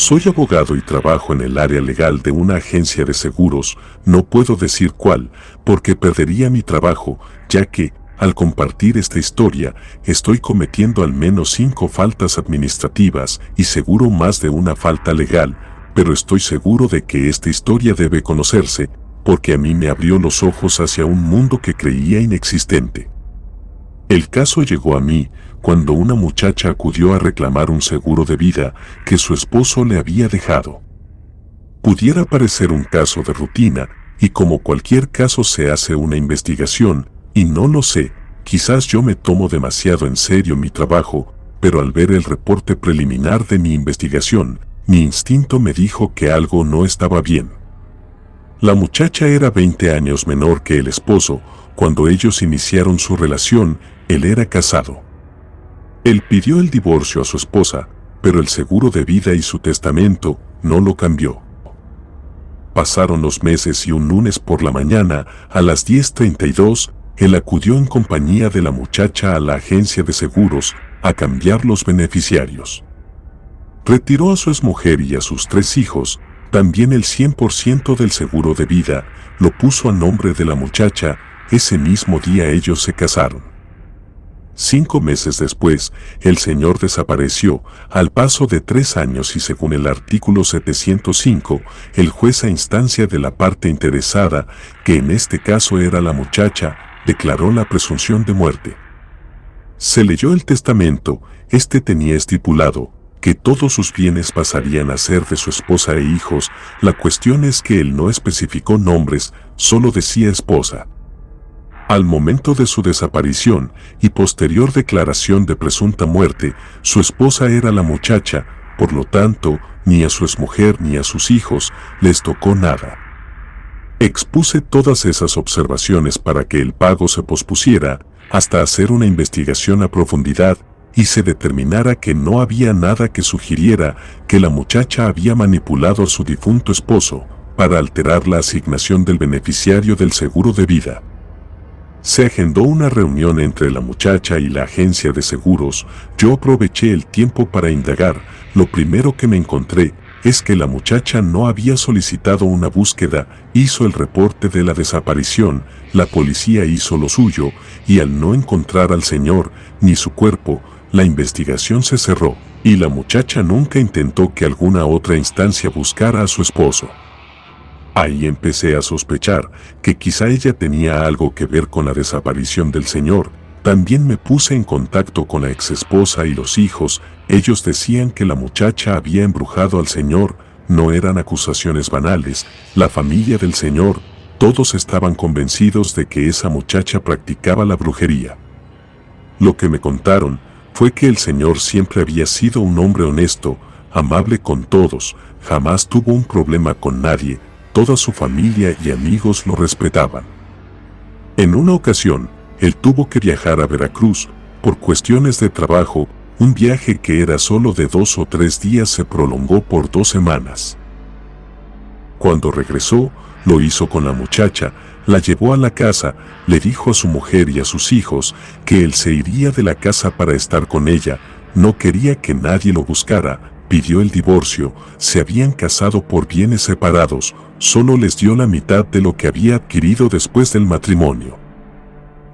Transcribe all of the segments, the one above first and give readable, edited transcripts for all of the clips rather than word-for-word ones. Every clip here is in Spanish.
Soy abogado y trabajo en el área legal de una agencia de seguros, no puedo decir cuál, porque perdería mi trabajo, ya que, al compartir esta historia, estoy cometiendo al menos 5 faltas administrativas y seguro más de una falta legal, pero estoy seguro de que esta historia debe conocerse, porque a mí me abrió los ojos hacia un mundo que creía inexistente. El caso llegó a mí cuando una muchacha acudió a reclamar un seguro de vida que su esposo le había dejado. Pudiera parecer un caso de rutina, y como cualquier caso se hace una investigación, y no lo sé, quizás yo me tomo demasiado en serio mi trabajo, pero al ver el reporte preliminar de mi investigación, mi instinto me dijo que algo no estaba bien. La muchacha era 20 años menor que el esposo. Cuando ellos iniciaron su relación, él era casado. Él pidió el divorcio a su esposa, pero el seguro de vida y su testamento no lo cambió. Pasaron los meses y un lunes por la mañana, a las 10:32, él acudió en compañía de la muchacha a la agencia de seguros a cambiar los beneficiarios. Retiró a su exmujer y a sus 3 hijos, también el 100% del seguro de vida, lo puso a nombre de la muchacha. Ese mismo día ellos se casaron. 5 meses después, el señor desapareció, al paso de 3 años y según el artículo 705, el juez a instancia de la parte interesada, que en este caso era la muchacha, declaró la presunción de muerte. Se leyó el testamento. Este tenía estipulado que todos sus bienes pasarían a ser de su esposa e hijos. La cuestión es que él no especificó nombres, solo decía esposa. Al momento de su desaparición y posterior declaración de presunta muerte, su esposa era la muchacha, por lo tanto, ni a su exmujer ni a sus hijos les tocó nada. Expuse todas esas observaciones para que el pago se pospusiera hasta hacer una investigación a profundidad y se determinara que no había nada que sugiriera que la muchacha había manipulado a su difunto esposo para alterar la asignación del beneficiario del seguro de vida. Se agendó una reunión entre la muchacha y la agencia de seguros. Yo aproveché el tiempo para indagar. Lo primero que me encontré es que la muchacha no había solicitado una búsqueda, hizo el reporte de la desaparición, la policía hizo lo suyo, y al no encontrar al señor ni su cuerpo, la investigación se cerró, y la muchacha nunca intentó que alguna otra instancia buscara a su esposo. Ahí empecé a sospechar que quizá ella tenía algo que ver con la desaparición del señor. También me puse en contacto con la exesposa y los hijos. Ellos decían que la muchacha había embrujado al señor. No eran acusaciones banales. La familia del señor, todos estaban convencidos de que esa muchacha practicaba la brujería. Lo que me contaron fue que el señor siempre había sido un hombre honesto, amable con todos, jamás tuvo un problema con nadie. Toda su familia y amigos lo respetaban. En una ocasión, él tuvo que viajar a Veracruz por cuestiones de trabajo. Un viaje que era solo de 2 o 3 días se prolongó por 2 semanas. Cuando regresó, lo hizo con la muchacha, la llevó a la casa, le dijo a su mujer y a sus hijos que él se iría de la casa para estar con ella, no quería que nadie lo buscara, pidió el divorcio, se habían casado por bienes separados, solo les dio la mitad de lo que había adquirido después del matrimonio.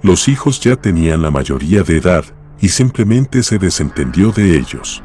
Los hijos ya tenían la mayoría de edad y simplemente se desentendió de ellos.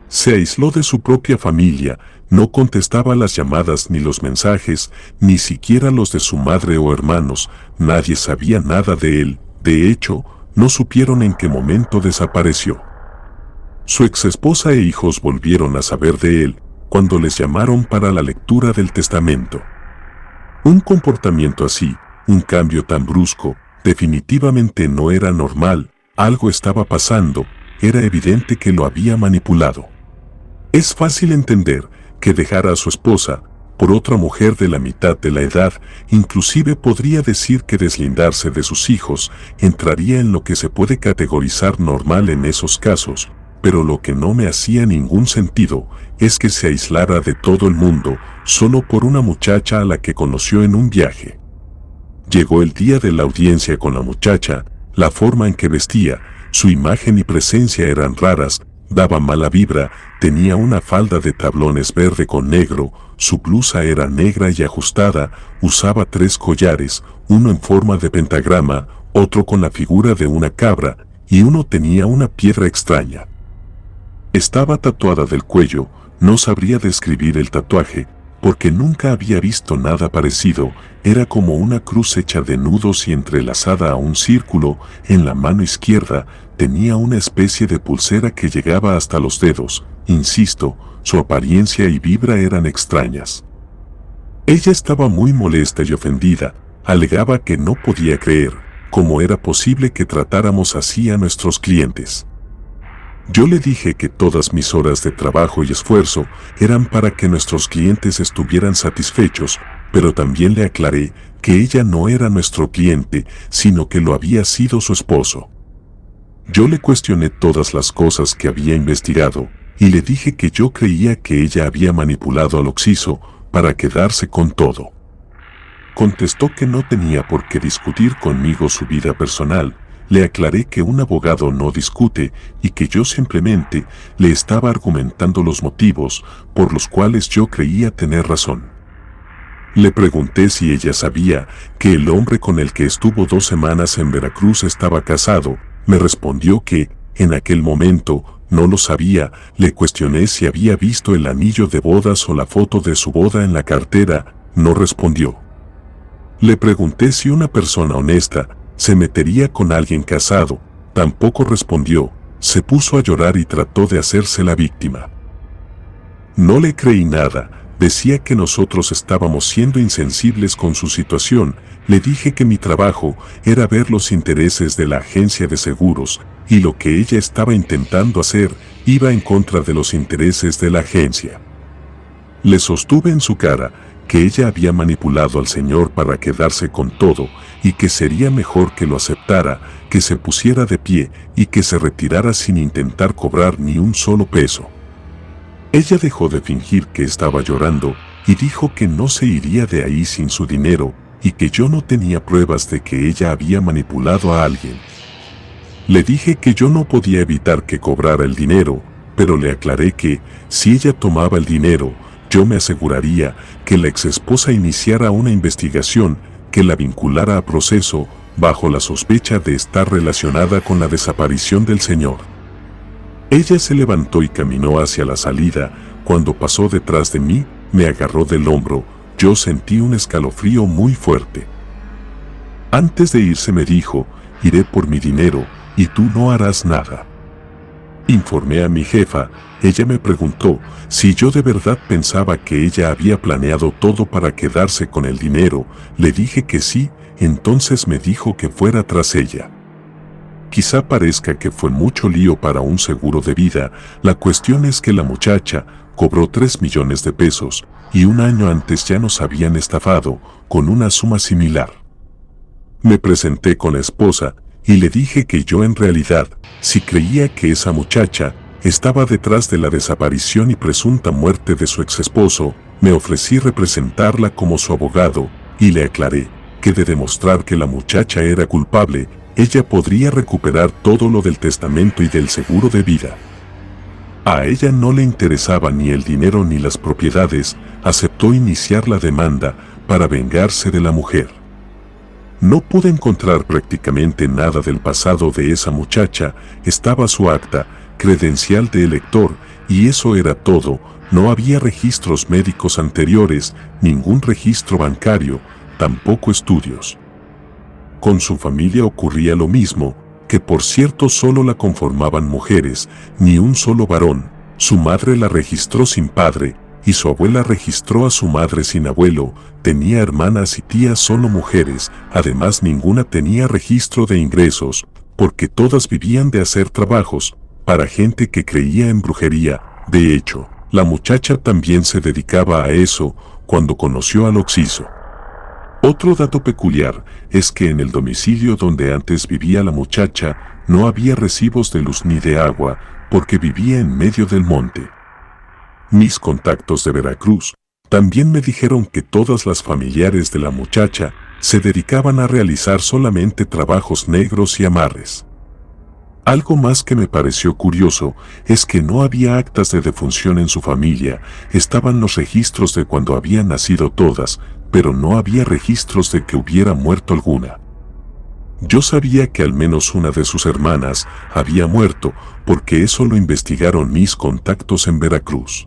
Se aisló de su propia familia, no contestaba las llamadas ni los mensajes, ni siquiera los de su madre o hermanos, nadie sabía nada de él, de hecho, no supieron en qué momento desapareció. Su exesposa e hijos volvieron a saber de él cuando les llamaron para la lectura del testamento. Un comportamiento así, un cambio tan brusco, definitivamente no era normal, algo estaba pasando, era evidente que lo había manipulado. Es fácil entender que dejara a su esposa por otra mujer de la mitad de la edad, inclusive podría decir que deslindarse de sus hijos entraría en lo que se puede categorizar normal en esos casos, pero lo que no me hacía ningún sentido es que se aislara de todo el mundo solo por una muchacha a la que conoció en un viaje. Llegó el día de la audiencia con la muchacha, la forma en que vestía, su imagen y presencia eran raras, daba mala vibra, tenía una falda de tablones verde con negro, su blusa era negra y ajustada, usaba 3 collares, uno en forma de pentagrama, otro con la figura de una cabra, y uno tenía una piedra extraña. Estaba tatuada del cuello, no sabría describir el tatuaje, porque nunca había visto nada parecido, era como una cruz hecha de nudos y entrelazada a un círculo, en la mano izquierda tenía una especie de pulsera que llegaba hasta los dedos, insisto, su apariencia y vibra eran extrañas. Ella estaba muy molesta y ofendida, alegaba que no podía creer cómo era posible que tratáramos así a nuestros clientes. Yo le dije que todas mis horas de trabajo y esfuerzo eran para que nuestros clientes estuvieran satisfechos, pero también le aclaré que ella no era nuestro cliente, sino que lo había sido su esposo. Yo le cuestioné todas las cosas que había investigado, y le dije que yo creía que ella había manipulado al occiso para quedarse con todo. Contestó que no tenía por qué discutir conmigo su vida personal. Le aclaré que un abogado no discute y que yo simplemente le estaba argumentando los motivos por los cuales yo creía tener razón. Le pregunté si ella sabía que el hombre con el que estuvo 2 semanas en Veracruz estaba casado. Me respondió que, en aquel momento, no lo sabía. Le cuestioné si había visto el anillo de bodas o la foto de su boda en la cartera. No respondió. Le pregunté si una persona honesta se metería con alguien casado. Tampoco respondió. Se puso a llorar y trató de hacerse la víctima. No le creí nada. Decía que nosotros estábamos siendo insensibles con su situación. Le dije que mi trabajo era ver los intereses de la agencia de seguros y lo que ella estaba intentando hacer iba en contra de los intereses de la agencia. Le sostuve en su cara que ella había manipulado al señor para quedarse con todo y que sería mejor que lo aceptara, que se pusiera de pie y que se retirara sin intentar cobrar ni un solo peso. Ella dejó de fingir que estaba llorando y dijo que no se iría de ahí sin su dinero y que yo no tenía pruebas de que ella había manipulado a alguien. Le dije que yo no podía evitar que cobrara el dinero, pero le aclaré que, si ella tomaba el dinero, yo me aseguraría que la exesposa iniciara una investigación que la vinculara a proceso bajo la sospecha de estar relacionada con la desaparición del señor. Ella se levantó y caminó hacia la salida. Cuando pasó detrás de mí, me agarró del hombro. Yo sentí un escalofrío muy fuerte. Antes de irse me dijo, iré por mi dinero y tú no harás nada. Informé a mi jefa. Ella me preguntó si yo de verdad pensaba que ella había planeado todo para quedarse con el dinero. Le dije que sí, entonces me dijo que fuera tras ella. Quizá parezca que fue mucho lío para un seguro de vida. La cuestión es que la muchacha cobró 3 millones de pesos y un año antes ya nos habían estafado con una suma similar. Me presenté con la esposa y le dije que yo en realidad sí creía que esa muchacha estaba detrás de la desaparición y presunta muerte de su exesposo. Me ofrecí representarla como su abogado y le aclaré que de demostrar que la muchacha era culpable, ella podría recuperar todo lo del testamento y del seguro de vida. A ella no le interesaba ni el dinero ni las propiedades. Aceptó iniciar la demanda para vengarse de la mujer. No pude encontrar prácticamente nada del pasado de esa muchacha. Estaba su acta, credencial de elector, y eso era todo. No había registros médicos anteriores, ningún registro bancario, tampoco estudios. Con su familia ocurría lo mismo, que por cierto solo la conformaban mujeres, ni un solo varón. Su madre la registró sin padre, y su abuela registró a su madre sin abuelo. Tenía hermanas y tías solo mujeres, además ninguna tenía registro de ingresos, porque todas vivían de hacer trabajos para gente que creía en brujería. De hecho, la muchacha también se dedicaba a eso cuando conoció al occiso. Otro dato peculiar es que en el domicilio donde antes vivía la muchacha no había recibos de luz ni de agua porque vivía en medio del monte. Mis contactos de Veracruz también me dijeron que todas las familiares de la muchacha se dedicaban a realizar solamente trabajos negros y amarres. Algo más que me pareció curioso es que no había actas de defunción en su familia, estaban los registros de cuando habían nacido todas, pero no había registros de que hubiera muerto alguna. Yo sabía que al menos una de sus hermanas había muerto, porque eso lo investigaron mis contactos en Veracruz.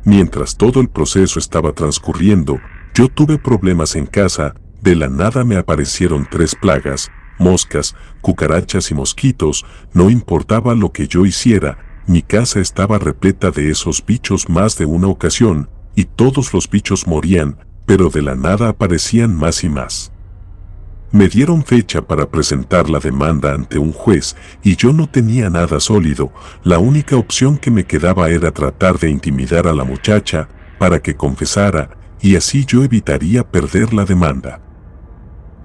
Mientras todo el proceso estaba transcurriendo, yo tuve problemas en casa, de la nada me aparecieron 3 plagas, moscas, cucarachas y mosquitos, no importaba lo que yo hiciera, mi casa estaba repleta de esos bichos más de una ocasión, y todos los bichos morían, pero de la nada aparecían más y más. Me dieron fecha para presentar la demanda ante un juez y yo no tenía nada sólido, la única opción que me quedaba era tratar de intimidar a la muchacha para que confesara y así yo evitaría perder la demanda.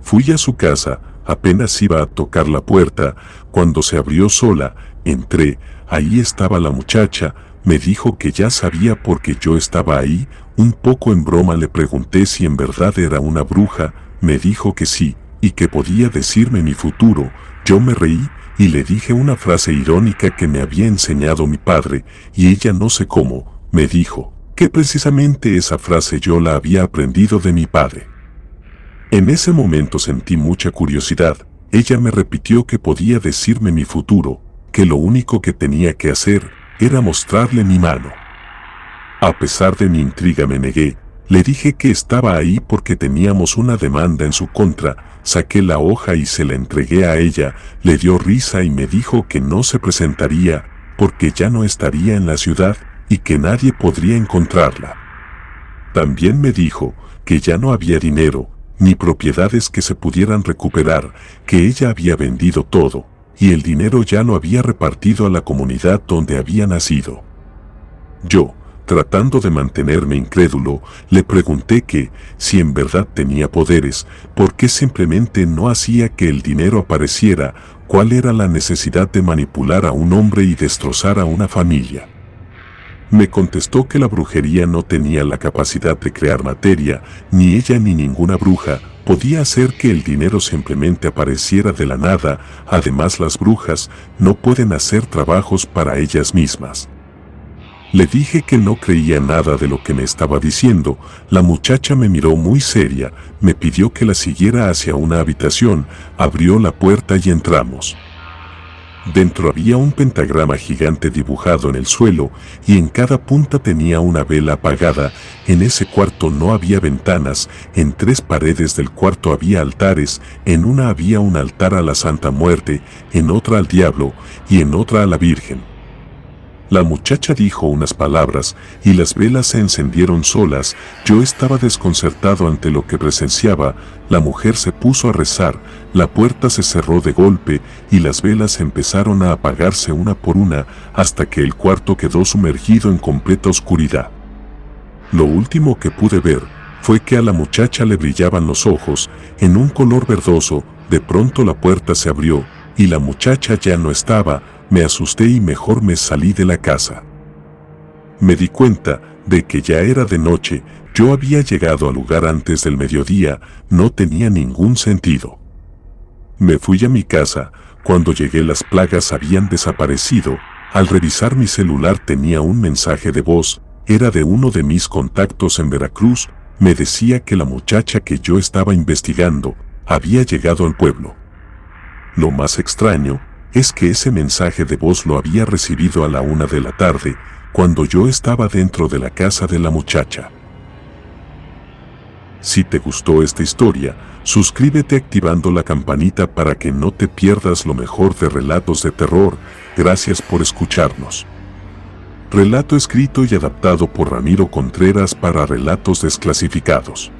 Fui a su casa, apenas iba a tocar la puerta, cuando se abrió sola, entré, ahí estaba la muchacha, me dijo que ya sabía porque yo estaba ahí, un poco en broma le pregunté si en verdad era una bruja, me dijo que sí, y que podía decirme mi futuro, yo me reí y le dije una frase irónica que me había enseñado mi padre, y ella no sé cómo, me dijo, que precisamente esa frase yo la había aprendido de mi padre. En ese momento sentí mucha curiosidad, ella me repitió que podía decirme mi futuro, que lo único que tenía que hacer era mostrarle mi mano. A pesar de mi intriga me negué, le dije que estaba ahí porque teníamos una demanda en su contra, saqué la hoja y se la entregué a ella, le dio risa y me dijo que no se presentaría, porque ya no estaría en la ciudad y que nadie podría encontrarla. También me dijo que ya no había dinero, ni propiedades que se pudieran recuperar, que ella había vendido todo, y el dinero ya lo había repartido a la comunidad donde había nacido. Yo, tratando de mantenerme incrédulo, le pregunté que, si en verdad tenía poderes, ¿por qué simplemente no hacía que el dinero apareciera? ¿Cuál era la necesidad de manipular a un hombre y destrozar a una familia? Me contestó que la brujería no tenía la capacidad de crear materia, ni ella ni ninguna bruja podía hacer que el dinero simplemente apareciera de la nada, además las brujas no pueden hacer trabajos para ellas mismas. Le dije que no creía nada de lo que me estaba diciendo, la muchacha me miró muy seria, me pidió que la siguiera hacia una habitación, abrió la puerta y entramos. Dentro había un pentagrama gigante dibujado en el suelo y en cada punta tenía una vela apagada. En ese cuarto no había ventanas, en 3 paredes del cuarto había altares, en una había un altar a la Santa Muerte, en otra al Diablo y en otra a la Virgen. La muchacha dijo unas palabras y las velas se encendieron solas. Yo estaba desconcertado ante lo que presenciaba. La mujer se puso a rezar, la puerta se cerró de golpe y las velas empezaron a apagarse una por una hasta que el cuarto quedó sumergido en completa oscuridad. Lo último que pude ver fue que a la muchacha le brillaban los ojos en un color verdoso. De pronto la puerta se abrió y la muchacha ya no estaba. Me asusté y mejor me salí de la casa. Me di cuenta de que ya era de noche, yo había llegado al lugar antes del mediodía, no tenía ningún sentido. Me fui a mi casa, cuando llegué las plagas habían desaparecido, al revisar mi celular tenía un mensaje de voz, era de uno de mis contactos en Veracruz, me decía que la muchacha que yo estaba investigando había llegado al pueblo. Lo más extraño es que ese mensaje de voz lo había recibido a la 1 de la tarde, cuando yo estaba dentro de la casa de la muchacha. Si te gustó esta historia, suscríbete activando la campanita para que no te pierdas lo mejor de Relatos de Terror. Gracias por escucharnos. Relato escrito y adaptado por Ramiro Contreras para Relatos Desclasificados.